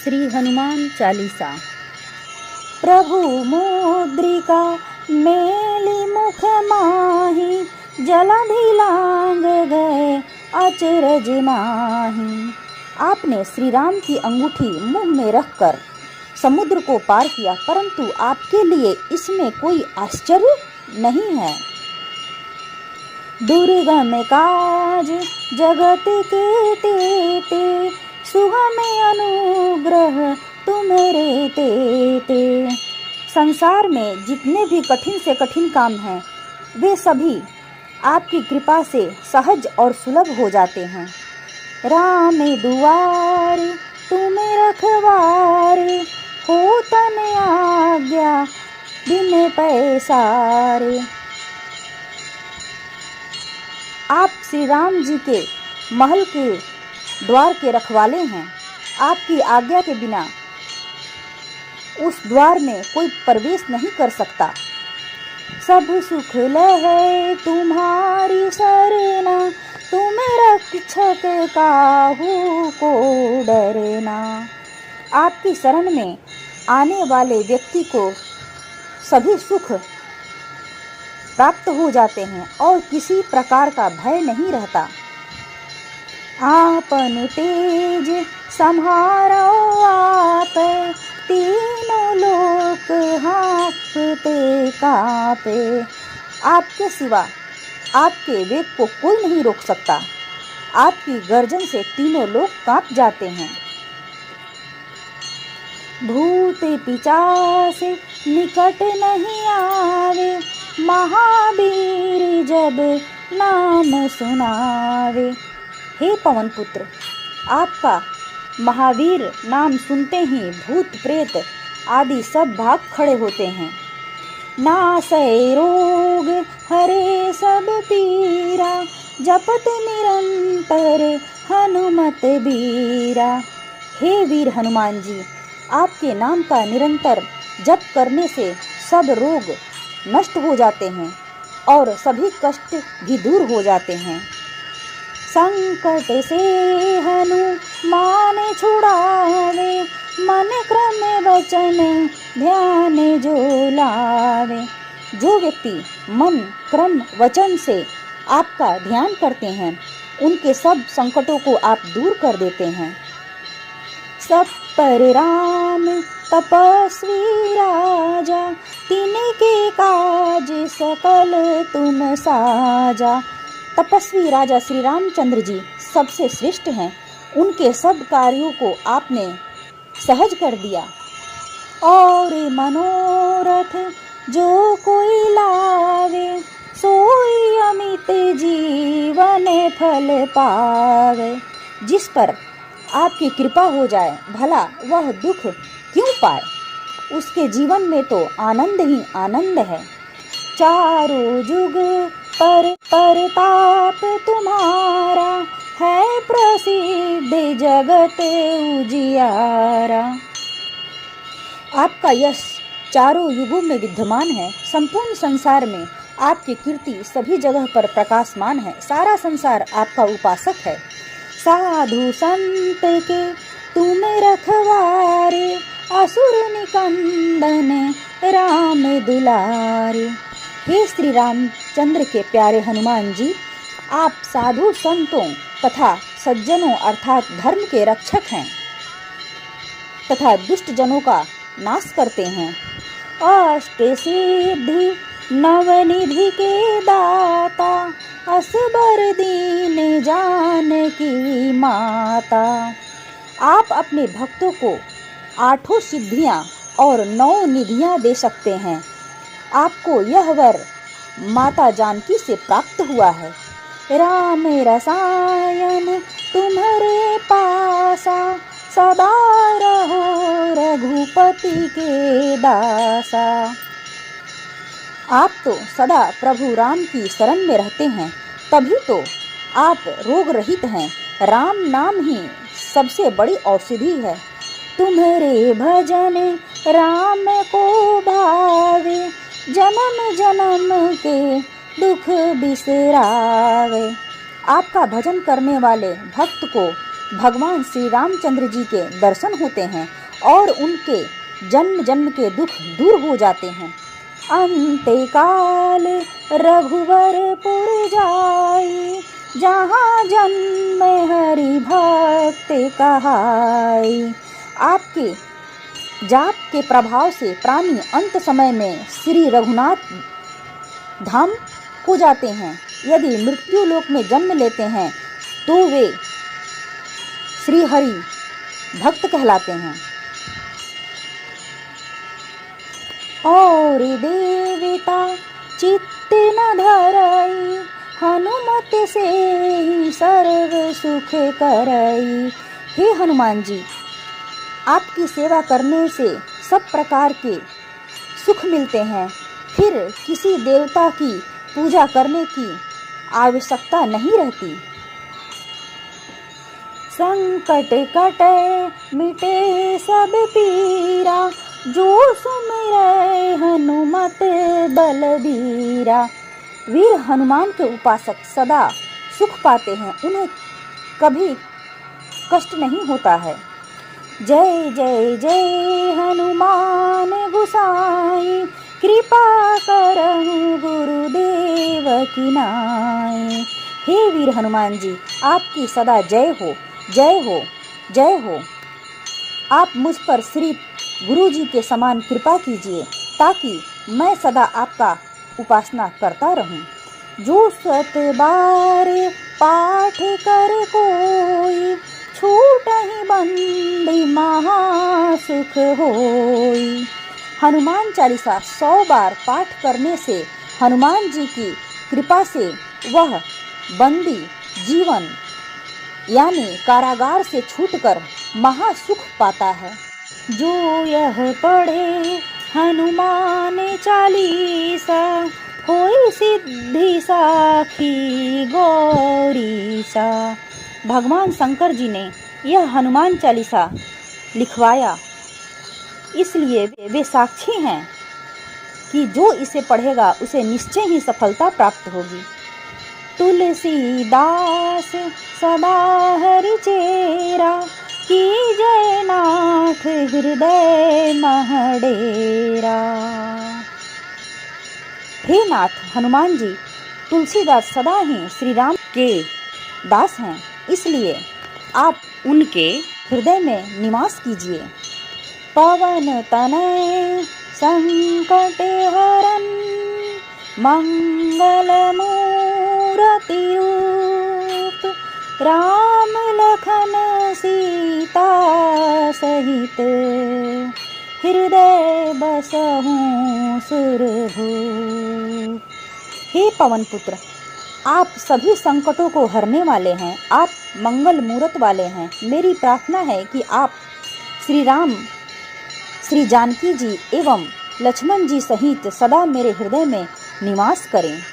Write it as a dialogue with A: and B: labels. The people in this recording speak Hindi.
A: श्री हनुमान चालीसा। प्रभु मुद्रिका मेली मुख माही, जलधि लांग गए अचरज माही। आपने श्री राम की अंगूठी मुंह में रखकर समुद्र को पार किया, परंतु आपके लिए इसमें कोई आश्चर्य नहीं है। दुर्गम काज जगत के तेते, सुगम अनुग्रह तुम्हारे तेते। संसार में जितने भी कठिन से कठिन काम हैं, वे सभी आपकी कृपा से सहज और सुलभ हो जाते हैं। राम दुआरे तुम रखवारे, हो तन आज्ञा बिन पैसारे। आप श्री राम जी के महल के द्वार के रखवाले हैं। आपकी आज्ञा के बिना उस द्वार में कोई प्रवेश नहीं कर सकता। सब सुख लहे तुम्हारी सरना, तुम रक्षक काहू को डरना। आपकी शरण में आने वाले व्यक्ति को सभी सुख प्राप्त हो जाते हैं और किसी प्रकार का भय नहीं रहता। आपन तेज सम्हारो आप, तीनों लोक हाँफते कांपे। आपके सिवा आपके वेग को कोई नहीं रोक सकता। आपकी गर्जन से तीनों लोग कांप जाते हैं। भूत पिशाच निकट नहीं आवे, महावीर जब नाम सुनावे। हे पवन पुत्र, आपका महावीर नाम सुनते ही भूत प्रेत आदि सब भाग खड़े होते हैं। नासै रोग हरे सब पीरा, जपत निरंतर हनुमत बीरा। हे वीर हनुमान जी, आपके नाम का निरंतर जप करने से सब रोग नष्ट हो जाते हैं और सभी कष्ट भी दूर हो जाते हैं। संकट से हनुमान छुड़ावे, मन क्रम वचन ध्यान जो लावे। जो व्यक्ति मन क्रम वचन से आपका ध्यान करते हैं, उनके सब संकटों को आप दूर कर देते हैं। सब पर राम तपस्वी राजा, तिनके काज सकल तुम साजा। तपस्वी राजा श्री रामचंद्र जी सबसे श्रेष्ठ हैं। उनके सब कार्यों को आपने सहज कर दिया। और मनोरथ जो कोई लावे, सोई अमित जीवन फल पावे। जिस पर आपकी कृपा हो जाए, भला वह दुख क्यों पाए। उसके जीवन में तो आनंद ही आनंद है। चारों जुग पर प्रताप तुम्हारा, है प्रसिद्ध जगत उजियारा। आपका यश चारों युगों में विद्यमान है। संपूर्ण संसार में आपकी कीर्ति सभी जगह पर प्रकाशमान है। सारा संसार आपका उपासक है। साधु संत के तुम रखवारे, असुर निकंदन राम दुलारे। हे श्री रामचंद्र के प्यारे हनुमान जी, आप साधु संतों तथा सज्जनों अर्थात धर्म के रक्षक हैं तथा दुष्ट जनों का नाश करते हैं। अष्ट सिद्धि नवनिधि के दाता, असबर दीन जानकी माता। आप अपने भक्तों को 8 सिद्धियां और 9 निधियां दे सकते हैं। आपको यह वर माता जानकी से प्राप्त हुआ है। राम रसायन तुम्हारे पासा, सदा रहो रघुपति के दासा। आप तो सदा प्रभु राम की शरण में रहते हैं, तभी तो आप रोग रहित हैं। राम नाम ही सबसे बड़ी औषधि है। तुम्हारे भजन राम को भावे, जन्म जन्म के दुख बिसरावे। आपका भजन करने वाले भक्त को भगवान श्री रामचंद्र जी के दर्शन होते हैं और उनके जन्म जन्म के दुख दूर हो जाते हैं। अंते काल रघुवरपुर जाई, जहाँ जन्म हरि भक्त कहाई। आपके जाप के प्रभाव से प्राणी अंत समय में श्री रघुनाथ धाम को जाते हैं। यदि मृत्यु लोक में जन्म लेते हैं तो वे श्री हरि भक्त कहलाते हैं। और देवता चित्त न धरई, हनुमत से ही सर्व सुख करई। हे हनुमान जी, आपकी सेवा करने से सब प्रकार के सुख मिलते हैं। फिर किसी देवता की पूजा करने की आवश्यकता नहीं रहती। संकट कटे मिटे सब पीरा, जो सुमिरै हनुमत बलबीरा। वीर हनुमान के उपासक सदा सुख पाते हैं, उन्हें कभी कष्ट नहीं होता है। जय जय जय हनुमान गोसाई, कृपा करहु गुरुदेव की नाई। हे वीर हनुमान जी, आपकी सदा जय हो, जय हो, जय हो। आप मुझ पर श्री गुरु जी के समान कृपा कीजिए ताकि मैं सदा आपका उपासना करता रहूं। जो 7 बार पाठ कर कोई, छूटहि बंदी महासुख होई। हनुमान चालीसा 100 बार पाठ करने से हनुमान जी की कृपा से वह बंदी जीवन यानी कारागार से छूटकर महासुख पाता है। जो यह पढ़े हनुमान चालीसा, होई सिद्धि साखी गौरीसा। भगवान शंकर जी ने यह हनुमान चालीसा लिखवाया, इसलिए वे साक्षी हैं कि जो इसे पढ़ेगा उसे निश्चय ही सफलता प्राप्त होगी। तुलसीदास सदा हरि चेरा, की जय नाथ हृदय महडेरा। हे नाथ हनुमान जी, तुलसीदास सदा ही श्री राम के दास हैं, इसलिए आप उनके हृदय में निवास कीजिए। पवन तनय संकट हरन, मंगल मूरति रूप। राम लखन सीता सहित, हृदय बसहु सुरभूप। हे पवन पुत्र, आप सभी संकटों को हरने वाले हैं, आप मंगल मूरत वाले हैं। मेरी प्रार्थना है कि आप श्री राम, श्री जानकी जी एवं लक्ष्मण जी सहित सदा मेरे हृदय में निवास करें।